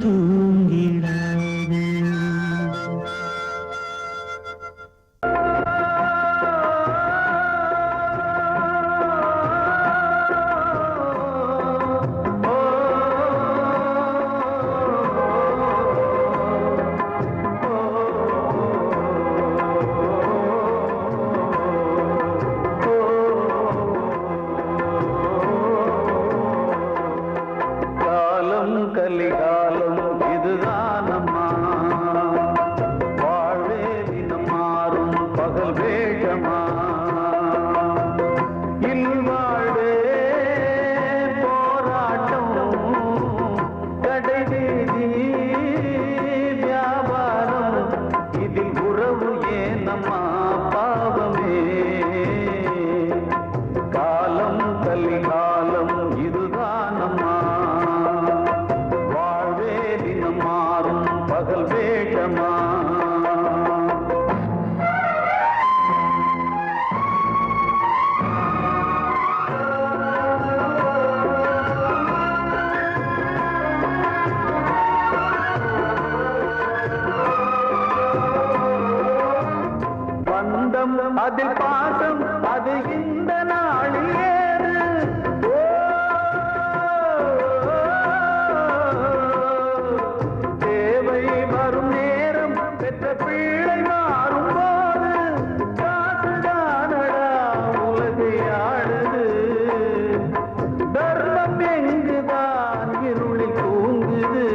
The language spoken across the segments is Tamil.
தூங்கிடாது. கலிகாலம் இதுதானம்மா, வாழ்வே தினம் மாறும் பகல் வேஷமா, இல்வாழ்வே போராட்டம், கடைவீதி வியாபாரம், இதில் உறவு ஏனம்மா பாவமே, காலம் கலிகாலம் இதுதானம்மா, மாறும் பகல் வேஷமா. பந்தம் அதில் பாசம் அது இந்த நாளில் ஏது, பிள்ளை மாறும் போது காசுதானடா உலகை ஆடுது, தர்மம் எங்குதான் இருளில் தூங்குது,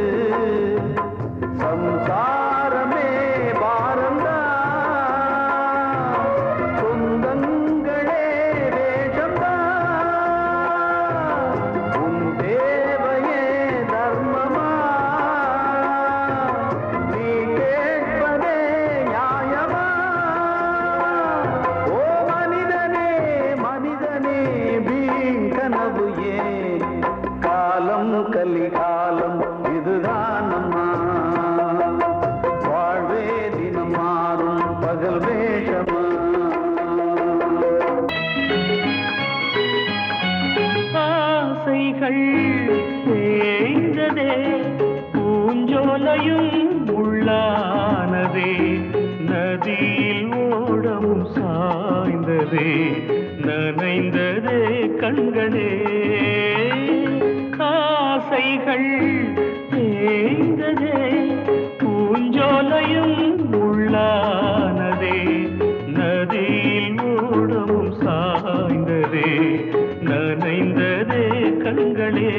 சம்சாரமே பாரம்தான், சொந்தங்களே வேஷம்தான், உன் தேவையே தர்மமா, நீ கனவு ஏன், காலம் கலிகாலம் இதுதானம்மா, வாழ்வே தினம் மாறும் பகல் வேஷமா. ஆசைகள் தேய்ந்ததே, பூஞ்சோலையும் உள்ளானதே, நதியில் ஓடமும் சாய்ந்ததே, நனைந்ததே கண்களே, ஆசைகள் தேய்ந்ததே, பூஞ்சோலையும் உள்ளானதே, நதியில் ஓடமும் சாய்ந்ததே, நனைந்ததே கண்களே.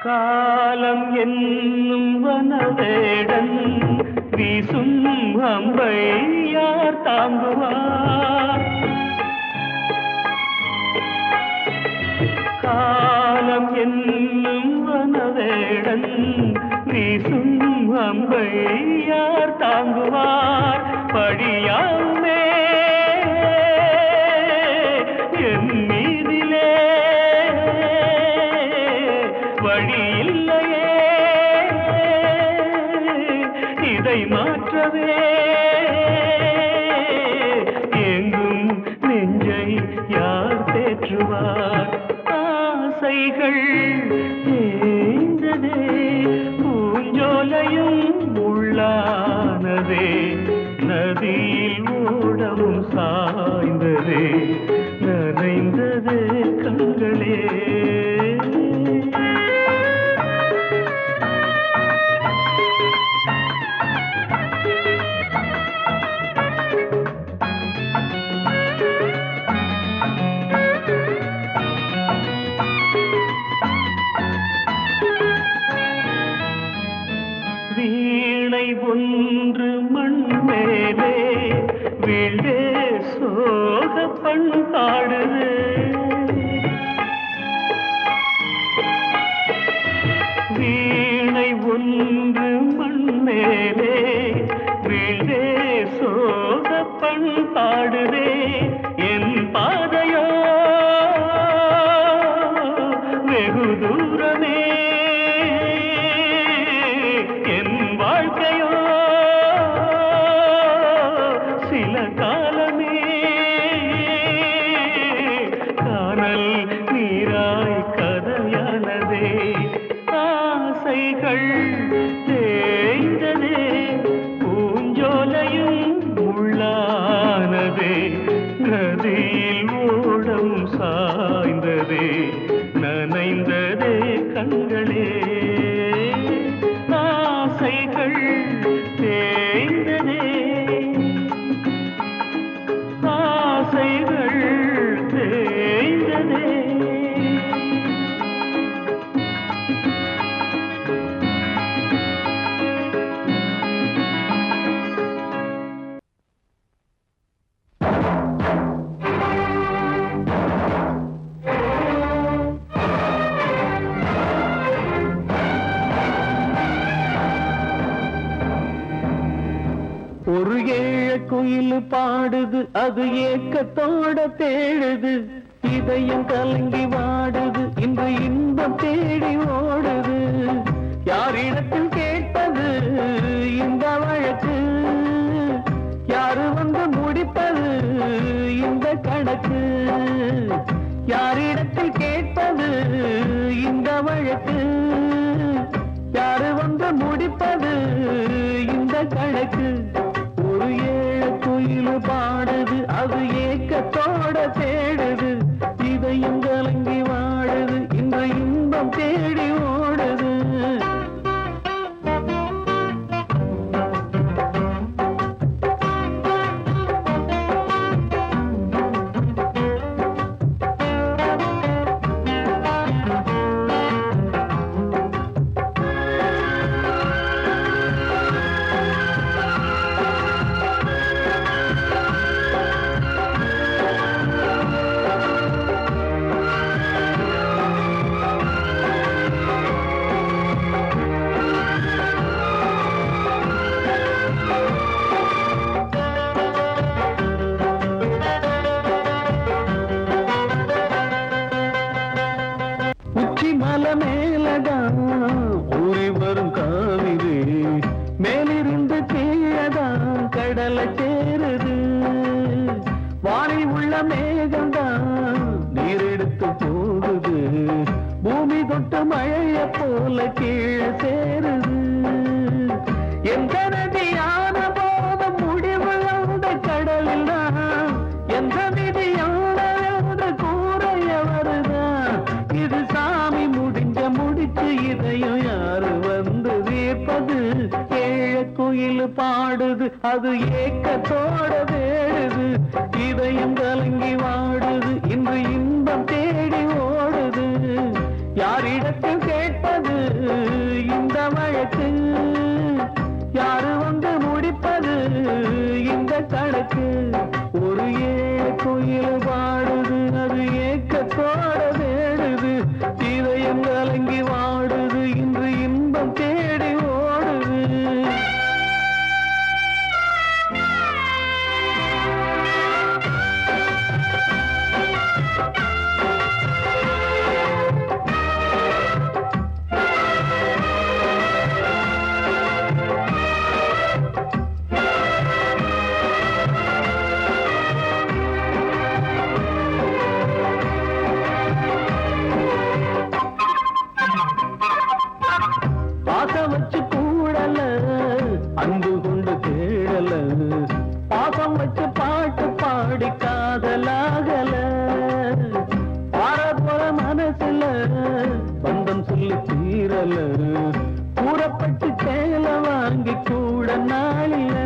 காலம் என்னும் வனவேடன் வீசும் அம்பை யார் தாங்குவார், காலம் என்னும் வனவேடன் வீசும் அம்பை யார் தாங்குவார், படியாமே என் மீதிலே வழி இல்லையே, இதை மாற்றவே எங்கும் நெஞ்சை யார் தேற்றுவார், ஆசைகள் தேய்ந்ததே, பூஞ்சோலையும் உள்ளானதே, நதியில் ஓடவும் சாய்ந்ததே, நனைந்ததே கண்களே. வீணை ஒன்று மண் மேலே வீழ்ந்தே சோக பண்பாடுது, வீணை ஒன்று மண் மேலே வீழ்ந்தே சோக பண்பாடுதே என் பாதையோ வெகு தூரமே என் வாழ்க்கையோ சில காலமே காணல் நீராய் கதையானதே ஆசைகள் தேய்ந்ததே பூஞ்சோலையும் உள்ளானதே நதியில் ஓடம் சாய்ந்ததே நனைந்ததே கண்களே ஆசைகள் தேய்ந்ததே ஆசைகள் தேய்ந்ததே ஒரு ஏழ குயில் பாடுது அது ஏக்கத்தோட தேடுது இதயம் கலங்கி வாடுது இன்று இன்பம் தேடி ஓடுது யாரிடத்தில் கேட்டது இந்த வழக்கு யாரு வந்து முடிப்பது இந்த கணக்கு யாரிடத்தில் கேட்டது இந்த வழக்கு யாரு வந்து முடிப்பது இந்த கணக்கு ஒரு ஏழ குயில் பாடுது அது ஏக்கத்தோட தேடுது இதயம் கலங்கி வாடுது இன்று இன்பம் தேடி ஓடுது உச்சி மலை மேலதான் ஊறி வரும் காவிரி மேலிருந்து கீழதான் கடலை சேருது வானில் உள்ள மேகம்தான் நீரெடுத்து போகுது பூமி தொட்டு மழைய போல கீழே சேருது எந்த நதியான போத முடிவு அந்த கடலில் தான் எந்த விதியான கூறைய வருதான் இது சாமி முடிச்சு இதையும் யாரு வந்து தீர்ப்பது ஏழ குயில் பாடுது அது ஏக்கத்தோட தேடுது இதயம் கலங்கி வாடுது இன்று இன்பம் தேடி ஓடுது யாரிடத்தில் கேட்பது இந்த வழக்கு யாரு வந்து முடிப்பது இந்த கணக்கு ஒரு ஏழ குயில் பாடுது அது ஏக்கத்தோட தேடுது இதயம் கலங்கி வாடுது இன்று இன்பம் தேடி ஓடுது பாசம் வச்சு கூடல அன்பு கொண்டு தேடல பாசம் வச்சு பாட்டு பாடி காதலாகல பார போற மனசுல பந்தம் சொல்லி தீரல கூறப்பட்டு சேல வாங்கி கூட நாளில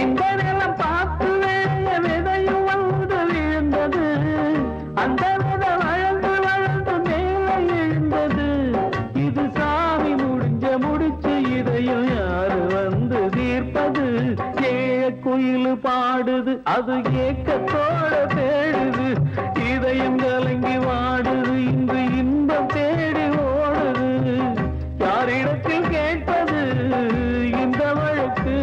இந்த நிலம் பார்த்து வேலைய விதையும் வந்து விழுந்தது அந்த விதை வளர்ந்து வளர்ந்து மேலே எழுந்தது இது சாமி முடிச்சு இதையும் யாரு வந்து தீர்ப்பது ஏழ குயில் பாடுது அது ஏக்கத்தோட தேடுது இதயம் கலங்கி வாடுது இன்று இன்பம் தேடி ஓடுது யாரிடத்தில் கேட்பது இந்த வழக்கு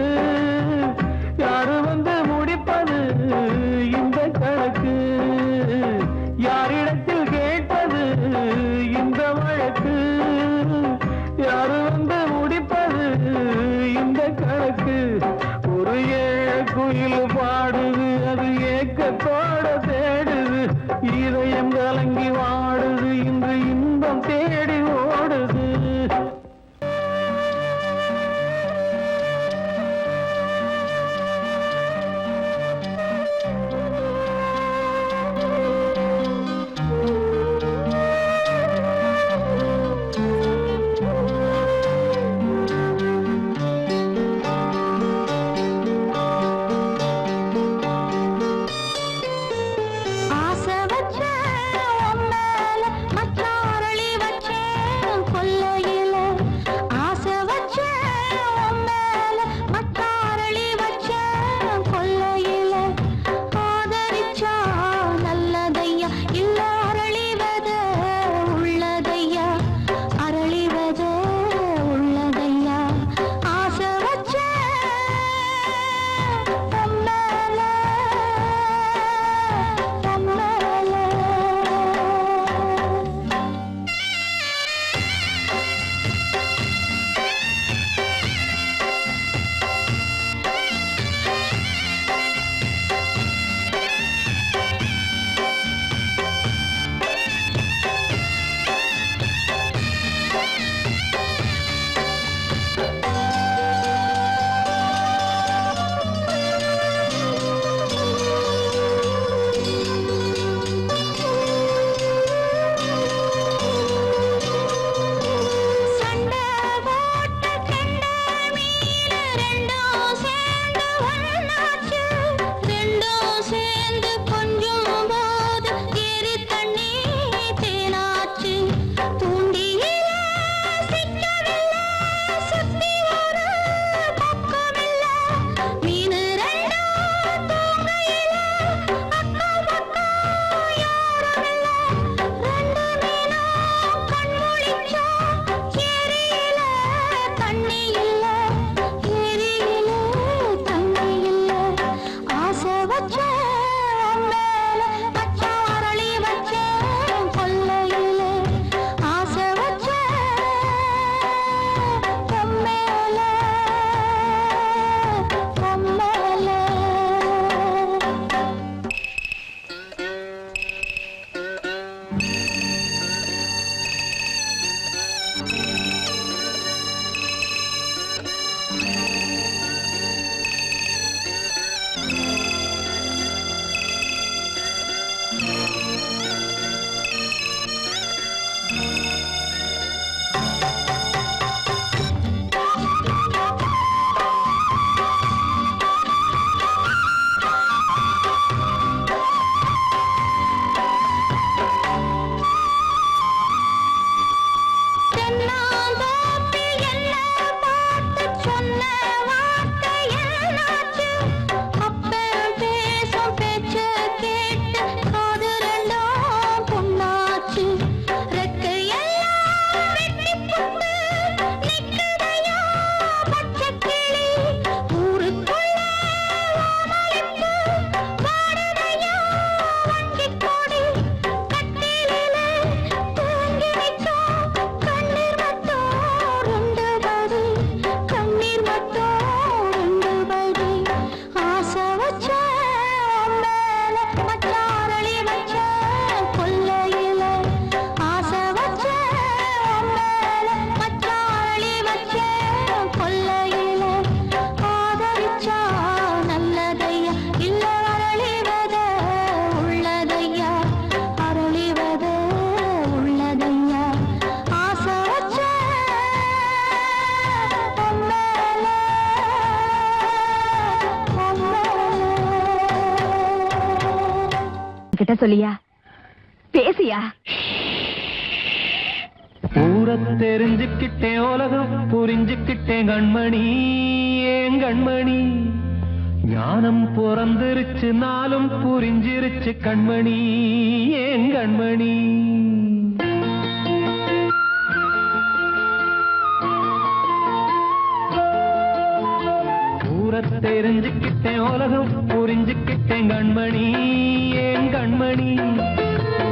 குயில் பாடுது அது ஏக்கத்தோட தேடுது இதயம் கலங்கி வாடுது இன்று இன்பம் தேடி ஓடுது கிட்ட சொல்லியா பேசியா ஊரை தெரிஞ்சுக்கிட்டேன் உலகம் புரிஞ்சுக்கிட்டேன் கண்மணி ஏன் கண்மணி ஞானம் பிறந்திருச்சு நாளும் புரிஞ்சிருச்சு கண்மணி ஏன் கண்மணி ஊரை தெரிஞ்சுக்கிட்டேன் உலகம் புரிஞ்சுக்கிட்டேன் கண்மணி ஏன் கண்மணி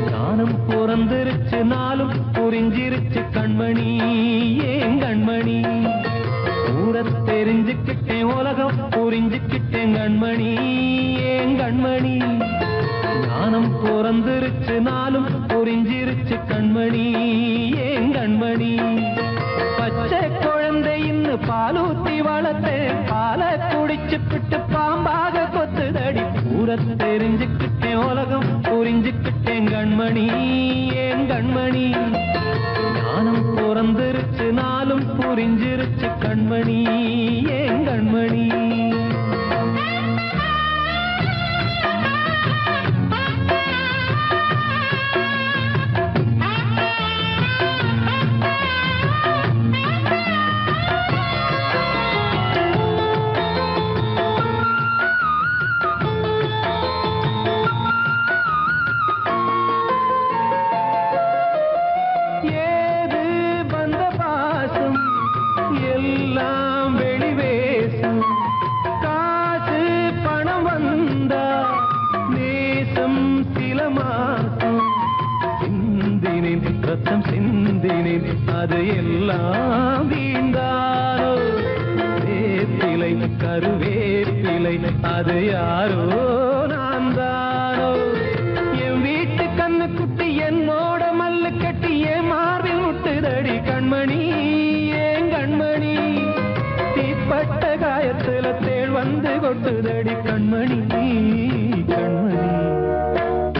ஞானம் பிறந்திருச்சு நாளும் புரிஞ்சிருச்சு கண்மணி ஏன் கண்மணி ஊரத் தெரிஞ்சுக்கிட்டேன் உலகம் புரிஞ்சுக்கிட்டேன் கண்மணி ஏன் கண்மணி ஞானம் பிறந்திருச்சு நாளும் புரிஞ்சிருச்சு கண்மணி ஏன் கண்மணி பச்சை குழந்தை இன்னும் பாலூத்தி வளர்த்தேன் பாலை குடிச்சு பிட்டு பாம்பாக கொத்துதடி ஊரத் தெரிஞ்சுக்கிட்டேன் உலகம் புரிஞ்சுக்கிட்டேன் கண்மணி ஏன் கண்மணி ஞானம் பிறந்திருச்சு நாளும் புரிஞ்சிருச்சு கண்மணி ஏன் கண்மணி அது எல்லாம் வீண்டாரோ வேப்பிலை கருவேப்பிலை அது யாரோ நான் தானோ என் வீட்டு கண்ணு குட்டி என்னோட மல்லு கட்டி என் மார்பில் முட்டுதடி கண்மணி ஏன் கண்மணி தீப்பட்ட காயத்துல தேள் வந்து கொட்டுதடி கண்மணி கண்மணி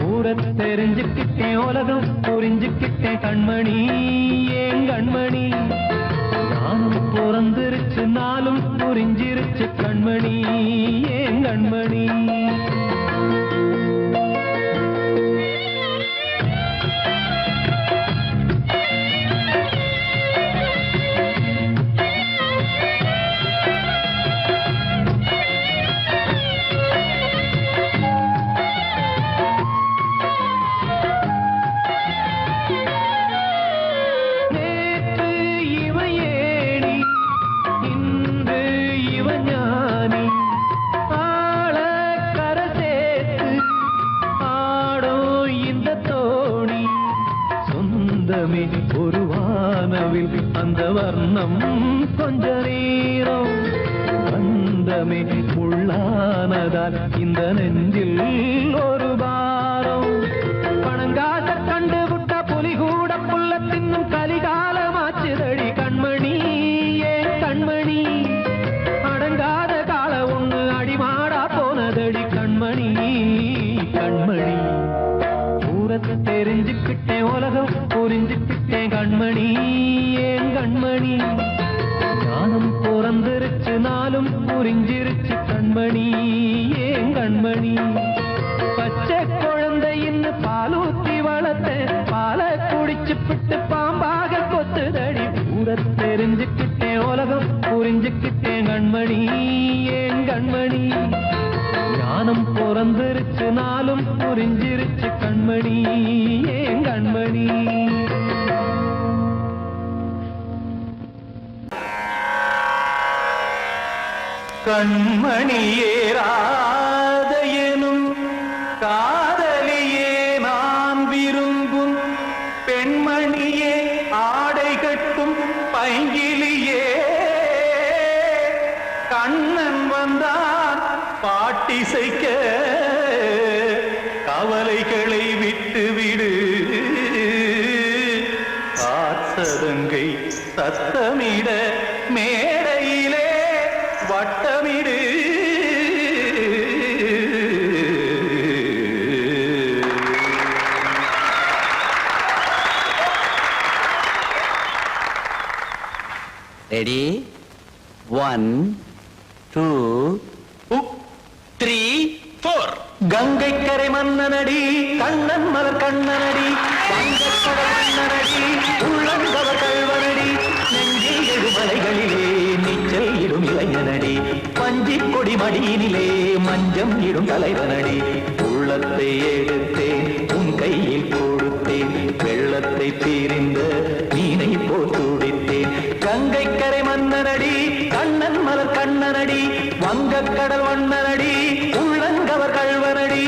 ஊரத் தெரிஞ்சுக்கிட்டேன் உலகம் புரிஞ்சுக்கிட்டேன் கண்மணி ஏன் கண்மணி ஞானம் பிறந்திருச்சு நாளும் புரிஞ்சிருச்சு கண்மணி ஏன் கண்மணி ஒரு வானவில் அந்த வர்ணம் கொஞ்ச நேரம் வந்தமே முள்ளானதால் இந்த நெஞ்சில் ஒரு பாரம் பணங்காச கண்டு விட்ட புலி கூட புல்ல தின்னும் கலிகாலமாச்சுதடி கண்மணி ஏன் கண்மணி அடங்காத கால ஒண்ணு அடிமாடா போனதடி கண்மணி கண்மணி ஊரத் தெரிஞ்சுக்கிட்டேன் உலகம் புரிஞ்சுக்கிட்டேன் கண்மணி ஏன் கண்மணி ஞானம் பிறந்திருச்சு நாளும் புரிஞ்சிருச்சு கண்மணி ஏன் கண்மணி பச்சை குழந்தை இன்னும் பாலூத்தி வளர்த்தேன் பாலை குடிச்சு பிட்டு பாம்பாக கொத்துதடி ஊரத் தெரிஞ்சுக்கிட்டேன் உலகம் புரிஞ்சுக்கிட்டேன் கண்மணி ஏன் கண்மணி ஞானம் பிறந்திருச்சு நாளும் புரிஞ்சிருச்சு கண்மணி ஏன் கண்மணி கண்மணியே ராதையனும் காதலியே நான் விரும்பும் பெண்மணியே ஆடை கட்டும் பைங்கிலியே கண்ணன் வந்தான் பாட்டிசைக்க கவலைகளை விட்டுவிடு காத்ததங்கை சத்தமிட மேடையிலே வட்டமிடு ரெடி 1 2 3 4 கங்கை கரை மன்னனடி கண்ணன் மலர் கண்ணனடி வங்கக்கடல் மன்னனடி உள்ளங்கவர் கல்வனடி நெஞ்சில் எழுமலைகளிலே நீச்சல் இடும் இளைஞனடி பஞ்சிக் கொடி மடியினிலே மஞ்சம் இடும் தலைவனடி உள்ளத்தை எடுத்தேன் உன் கையில் கொடுத்தேன் வெள்ளத்தை தீரிந்த மீனை போல் துடித்தேன் கங்கை கரை மன்னனடி கண்ணன் மலர் கண்ணனடி வங்கக்கடல் வண்ணனடி உள்ளங்கவர் கல்வனடி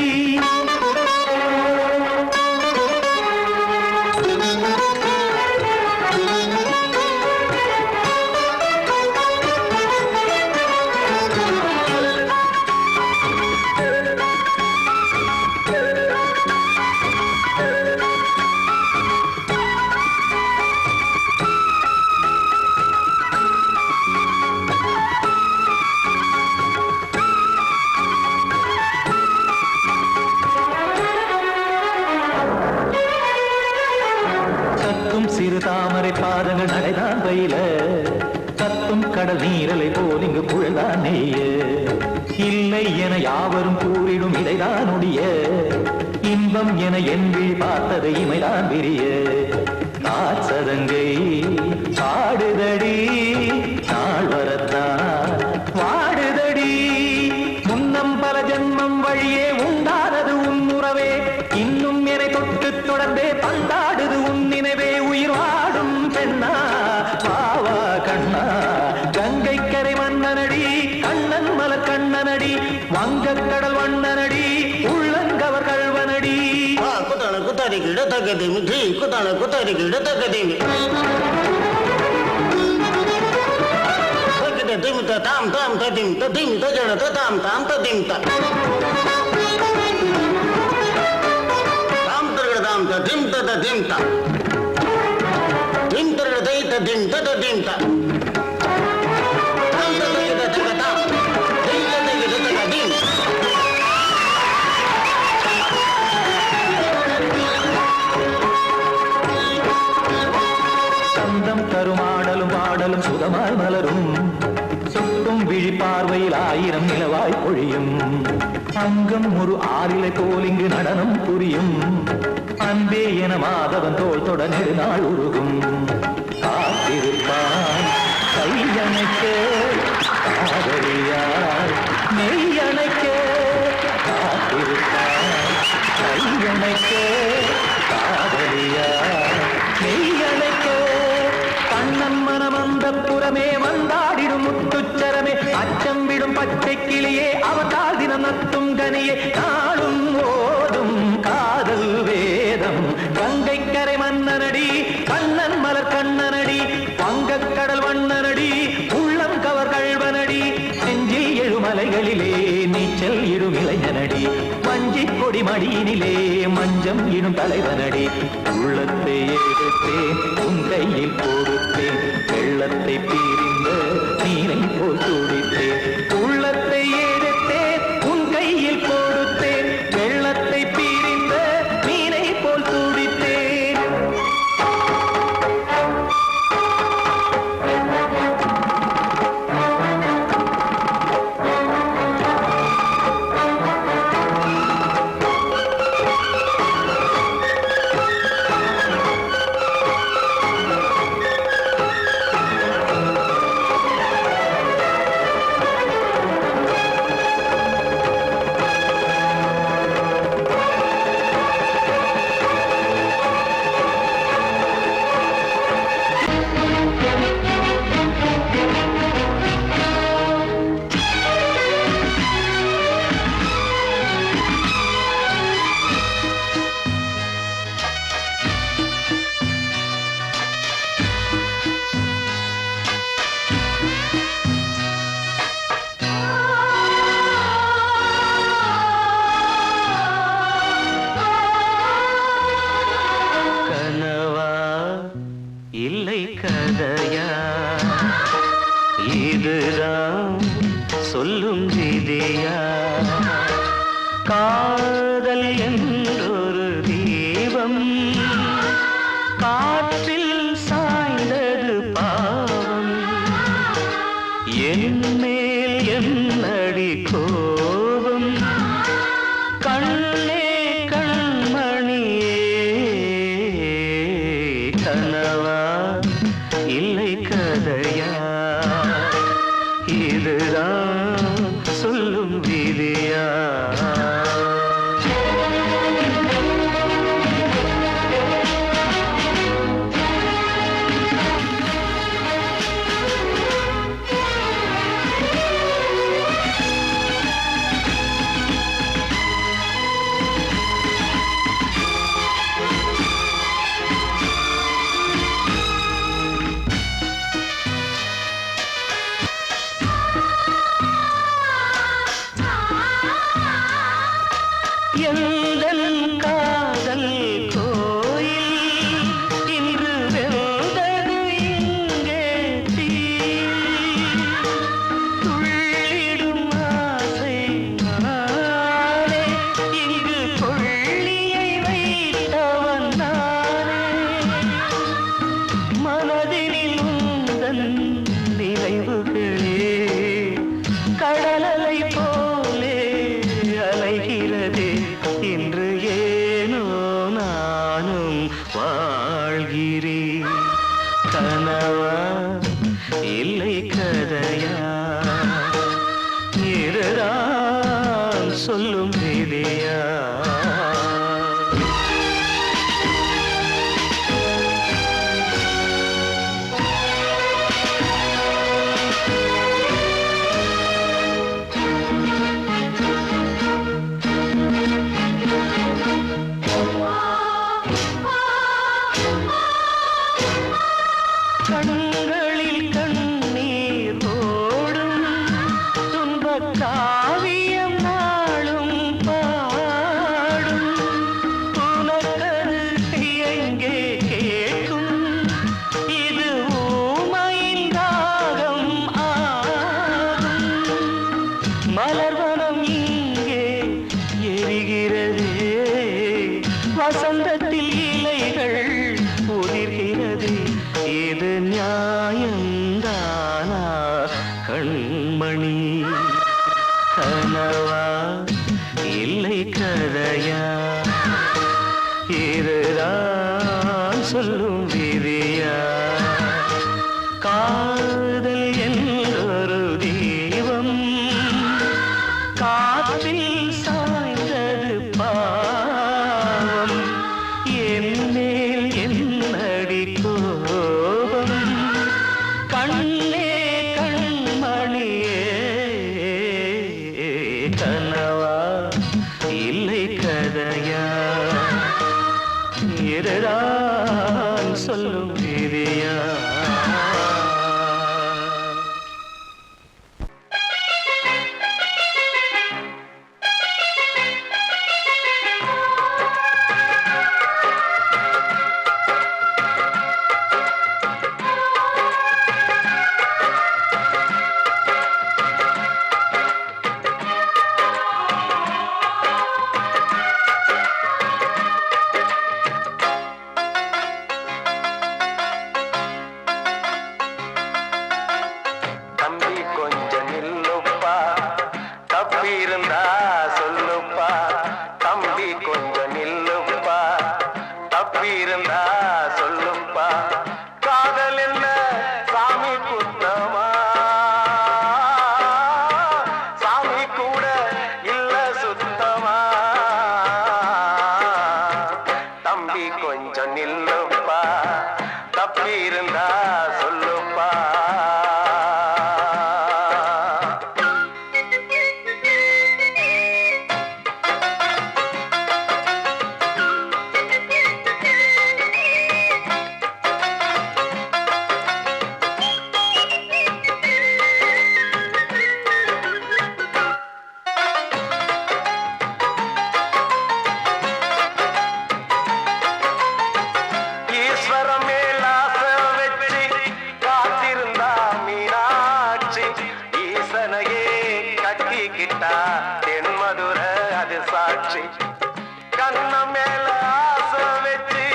கடல் நீரலை போல் இங்கு புழல்தான் நெய்ய இல்லை என யாவரும் கூறிடும் இதைதான் உடைய இன்பம் என என்பி பார்த்தது இமைதான் விரிய காற்சதங்கை பாடுதடி நாள் வரத்தான் வாடுதடி முன்னம் பல ஜென்மம் வழியே உண்டானது உன் உறவே இன்னும் என்னை தொட்டு தொடர்ந்தே பந்தாடுது உன் நினைவே உயிர் வாடும் பெண்ணா பாவா கண்ணா கங்கை கரை மன்னனடி கண்ணன் மலர் கண்ணனடி வங்கக் கடல் வண்ணனடி உள்ளங்கவர் கல்வனடி குத்தான குத்தாரி கிட தகதிமி ஜி குத்தான குத்தாரி கிட தகதிமி தகத திமித தாம் தாம் ததிம் ததிம் தஜன ததாம் தாம் ததிம் த தாம் தரகட தாம் ததிம் ததிம் த திம் தரகட தை ததிம் ததிம் த தாம் தரகட தகதாம் திம் தரகட தகதிம் சந்தம் கருமாடலும் பாடலும் சுதமாய் மலரும் சுட்டும் விழி பார்வையில் ஆயிரம் நிலவாய் பொழியும் அங்கம் ஒரு ஆறிலை போல் இங்கு நடனம் புரியும் அன்பே என மாதவன் தோல் தொட நெடுநாள் உருகும் காத்திருப்பான் கையணைக்க காதலியார் மெய்யணைக்க காத்திருப்பான் கையணைக்க காதலியார் மெய்யணைக்க கண்ணன் மனம் அந்த புறமே வந்தாடிடும் முத்துச்சரமே அச்சம் விடும் பச்சை கிளியே அவதால் தினம் நத்தும் கனியே நாளும் ஓதும் காதல் வேதம் கங்கை கரை மன்னனடி கண்ணன் மலர் கண்ணனடி வங்கக் கடல் வண்ணனடி உள்ளம் கவர் கல்வனடி நெஞ்சில் எழுமலைகளிலே நீச்சல் இடும் இளைஞனடி வஞ்சிக் கொடி மடியினிலே மஞ்சம் இடும் தலைவனடி உள்ளத்தை எடுத்தேன் உன் கையில் கொடுத்தேன் வெள்ளத்தை பிரிந்த நீரை போல் துடித்தேன் உள்ளத்தை எடுத்தேன் உன் கையில் கொடுத்தேன் வெள்ளத்தை பிரிந்த நீரை போல் துடித்தேன் கனவா இல்லை கதையா இதுதான் சொல்லும் விதியா காதல் என்றொரு தீபம் காற்றில் சாய்ந்தது பாவம் என் மேல் என்னடி கோபம் கண்ணே கண்மணியே கனவா இல்லை கதையா இதுதான் சொல்லும் விதியா எந்தன் காதல் கோயில் இன்று வெந்தது இங்கே தீ துள்ளிடும் ஆசை நானே இங்கு கொள்ளியை வைத்தவன் நானே மனதினில் உந்தன் நினைவுகள் சொல்லும் விதியா கண்களில் கண்ணீர் ஓடும் துன்பக் காவியம் நாளும் பாடும் உனக்கது எங்கே கேட்கும் இது ஊமையின் ராகம் ஆகும் மலர்வனம் இங்கே எரிகிறதே வசந்தத்தில் இலைகள் உதிர்கிறது இது நியாயந்தானா கண்மணி கனவா இல்லை கதையா இதுதான் சொல்லும் விதியா காதல் என்றொரு தீபம் காற்றில் சாய்ந்தது பாவம் என் மேல் என்னடி கோபம் கண்ணே கண்மணியே கனவா இல்லை கதையா இதுதான் சொல்லும் விதியா தம்பி கொஞ்சம் நில்லுப்பா தப்பி இருந்தா சொல்லுப்பா தம்பி கொஞ்சம் நில்லுப்பா தப்பி இருந்தா சொல்லுப்பா காதல் என்ன சாமி குத்தமா சாமி கூட இல்ல சுத்தமா தம்பி கொஞ்சம் நில்லுப்பா தப்பி இருந்தா சொல்லுப்பா ஈஸ்வரம் மேலாச வச்சு காத்திருந்தா மீனாட்சி ஈசனையே கட்டிக்கிட்டா தென்மதுர அது சாட்சி கண்ண மேல ஆசை வச்சு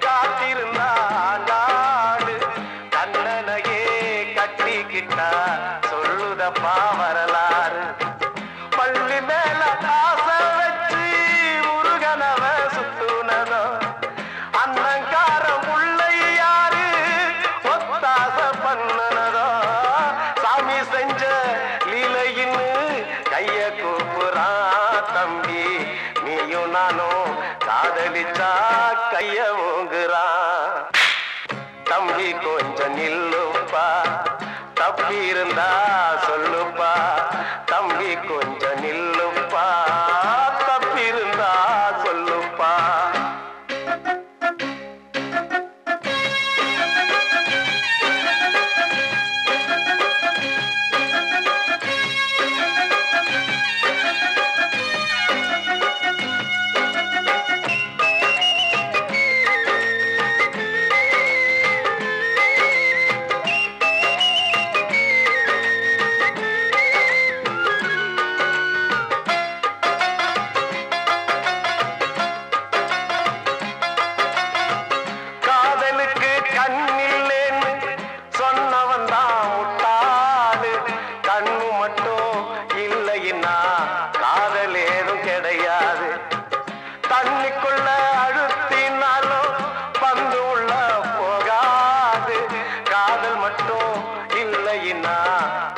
காத்திருந்தா நாடு கண்ணனையே கட்டிக்கிட்டா சொல்லுதப்பா வரலாறு பள்ளி மேல ஆசை வச்சு முருகனவ சுத்துனதோ அன்னங்கார முல்லை யாரு ஒத்தாச பண்ணனதோ சாமி செஞ்ச லீலையின்னு கைய கூப்புறான் தம்பி நீயும் நானும் காதலிச்சா கைய ஓங்குறான் தம்பி கொஞ்சம் நில்லுப்பா தப்பி இருந்தா சொல்லுப்பா தம்பி கொஞ்சம் நில்லுப்பா தப்பி இருந்தா சொல்லுப்பா இல்லைன்னா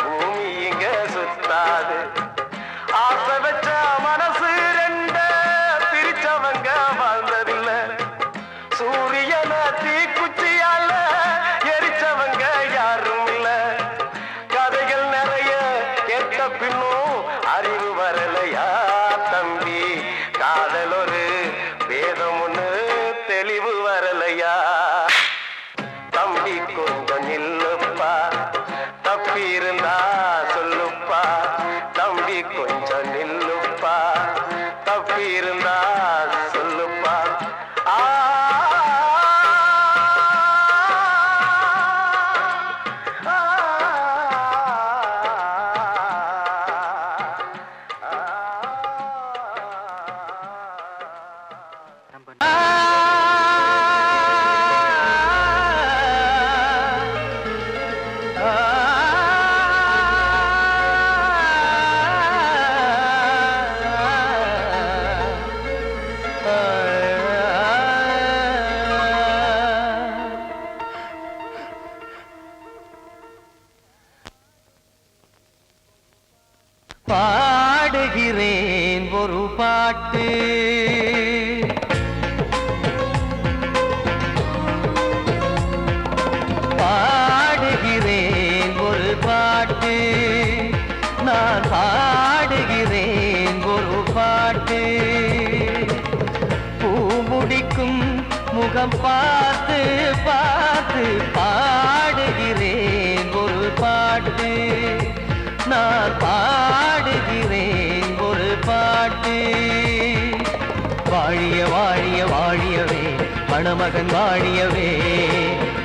பூமி இங்க சுத்தாது. ஆசை வச்ச மன இருந்தா சொல்லுப்பா. பாடுகிறேன் ஒரு பாட்டு, பாடுகிறேன் ஒரு பாட்டு, நான் பாடுகிறேன் ஒரு பாட்டு. பூ முடிக்கும் முகம் பார்த்து பார்த்து பாடுகிறேன் ஒரு பாட்டு, நான் பாடுகிறேன் ஒரு பாட்டு. வாழிய வாழிய வாழியவே மணமகன் வாழியவே,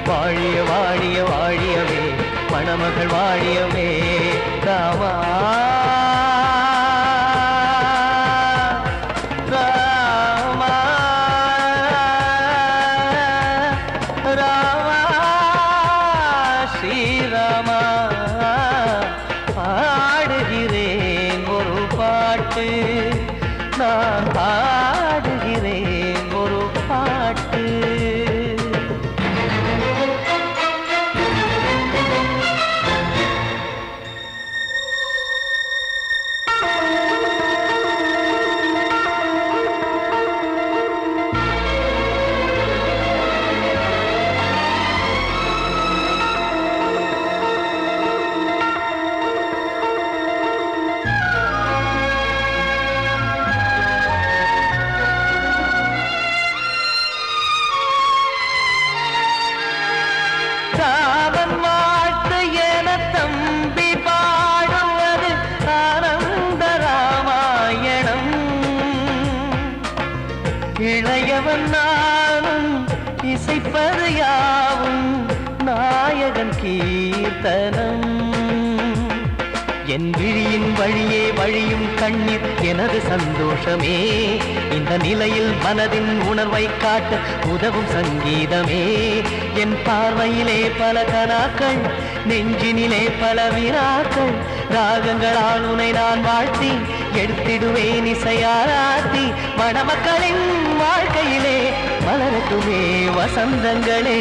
வாழிய வாழிய வாழியவே மணமகள் வாழியவே. ராமா ராமா ராமா ஸ்ரீராமா. பாடுகிறேன் ஒரு பாட்டு, நான் பாடுகிறேன் ஒரு பாட்டு. ராமன் வாழ்த்து என தம்பி பாடுவது ஆனந்த ராமாயணம். இளையவன் நானும் இசைப்பது யாவும் நாயகன் கீர்த்தனம். என் விழியின் வழியே வழியும் கண்ணீர் எனது சந்தோஷமே. இந்த நிலையில் மனதின் உணர்வை காட்ட உதவும் சங்கீதமே. என் பார்வையிலே பல கனாக்கள், நெஞ்சினிலே பல வினாக்கள். ராகங்களால் உனை நான் வாழ்த்தி எடுத்திடுவேன் இசையாராத்தி. மணமக்களின் வாழ்க்கையிலே மலரட்டுமே வசந்தங்களே.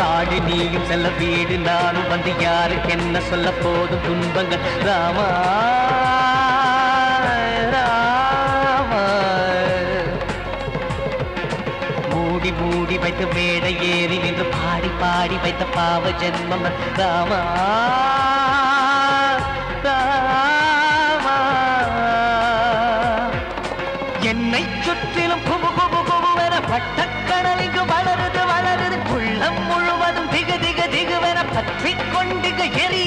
காடு நீயும் செல்ல வீடு நானும் வந்து யாருக்கு என்ன சொல்ல போதும் துன்பங்கள். ராமா ராமா மூடி மூடி வைத்த மேடை ஏறி நின்று பாடி பாடி வைத்த பாவ ஜென்மம். ராமா ராமா என்னை சுற்றிலும் குபு குபு குபுவென பட்டக்கடல் இங்கு வளருது வளருது. உள்ளம் முழுவதும் திகு திகு திகுவென பற்றிக் கொண்டு எரி